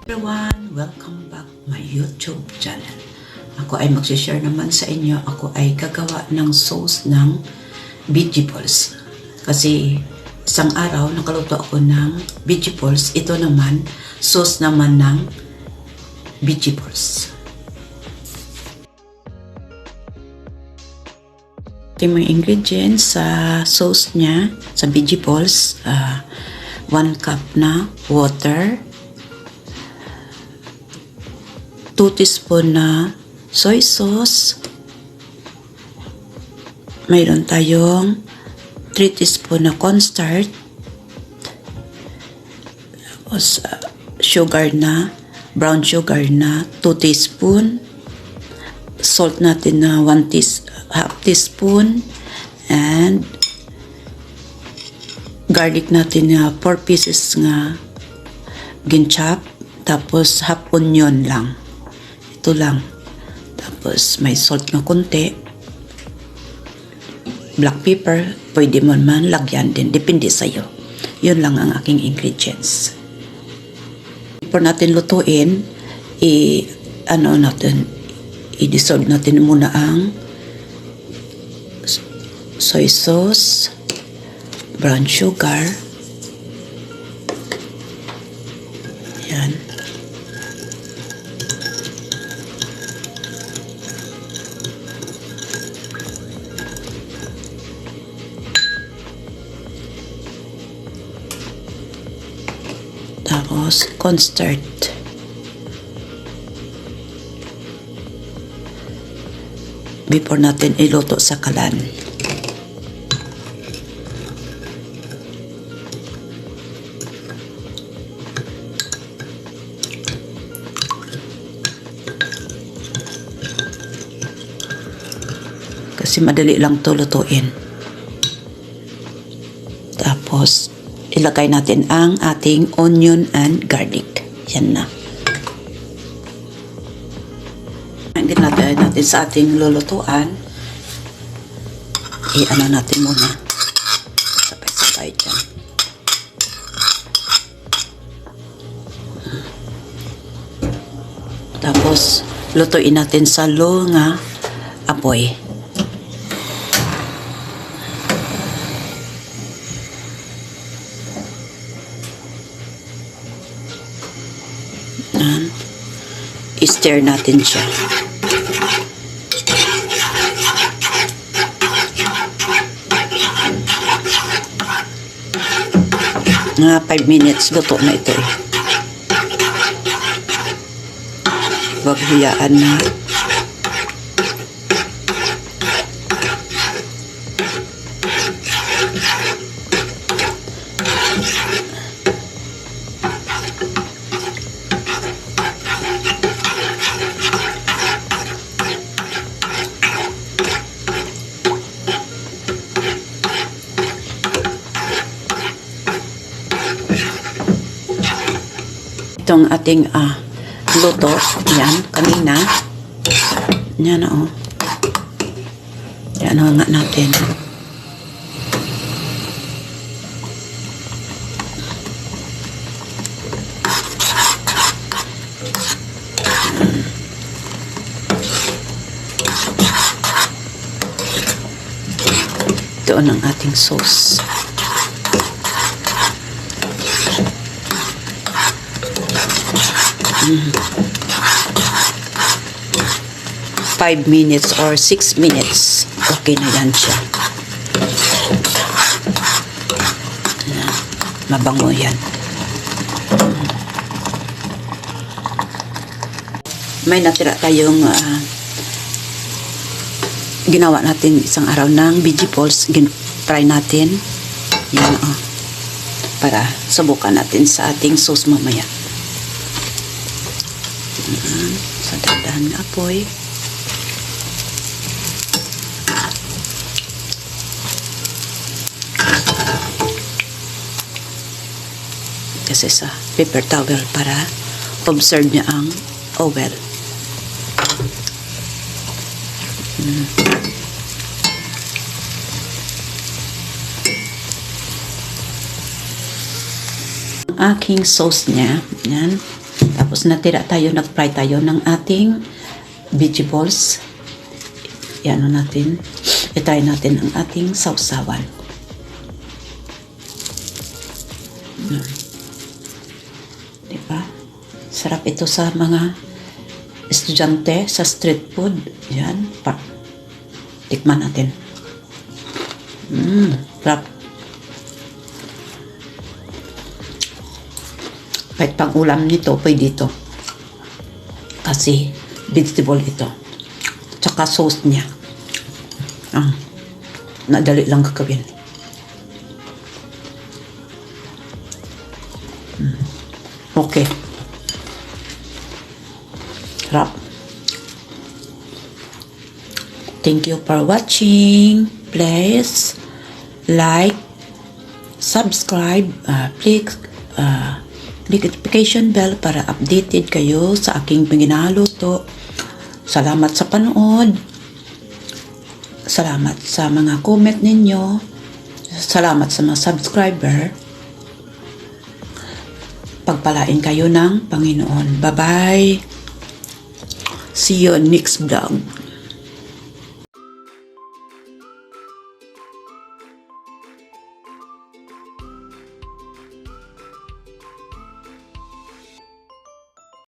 Everyone, welcome back my YouTube channel. Ako ay magsishare naman sa inyo. Ako ay gagawa ng sauce ng vegetables. Kasi isang araw nakaluto ako ng vegetables. Ito naman, sauce naman ng vegetables. Ito yung mga ingredients sa sauce niya, sa vegetables. 1 cup na water, 2 teaspoon na soy sauce, mayroon tayong 3 teaspoon na cornstarch, tapos sugar na, brown sugar na 2 teaspoon, salt natin na half teaspoon, and garlic natin na 4 pieces nga ginchop, tapos half onion lang. Ito lang. Tapos may salt na konti, black pepper, pwede mo man lagyan din, depende sa'yo. Yun lang ang aking ingredients. Before natin lutuin, i-dissolve natin muna ang soy sauce, brown sugar, yan, tapos cornstarch, before natin iluto sa kalan. Kasi madali lang to lutuin. Tapos ilagay natin ang ating onion and garlic. Yan na. Ginagay natin sa ating lulutuan. I-ano natin muna. Sabay-sabay dyan. Tapos lutuin natin sa low nga apoy. I-stir natin siya. Mga 5 minutes luto na ito eh. Huwag hiyaan na. Itong ating luto, yan, kanina. Yan o. Yan nga natin. Ito ang ating sauce. 5 minutes or 6 minutes. Okay na yan siya. Mabango yan. May natira tayong ginawa natin isang araw ng vegetables. Try natin. Yan para subukan natin sa ating sauce mamaya. Sa dahan na apoy. Kasi sa paper towel para observe niya ang oil. Aking sauce niya, yan. Tapos natira tayo, nag-fry tayo ng ating vegetables. Yan natin. I-try natin ang ating sausawan. Diba? Sarap ito sa mga estudyante sa street food. Yan. Tikman natin. Sarap. Kahit pang ulam nito, pwede ito. Kasi vegetable ito. Tsaka sauce niya. Nadali lang gagawin. Okay. Sarap. Thank you for watching. Please like, subscribe, click notification bell para updated kayo sa aking ginagawa. Salamat sa panood. Salamat sa mga comment ninyo. Salamat sa mga subscriber. Pagpalain kayo ng Panginoon. Bye-bye. See you next vlog.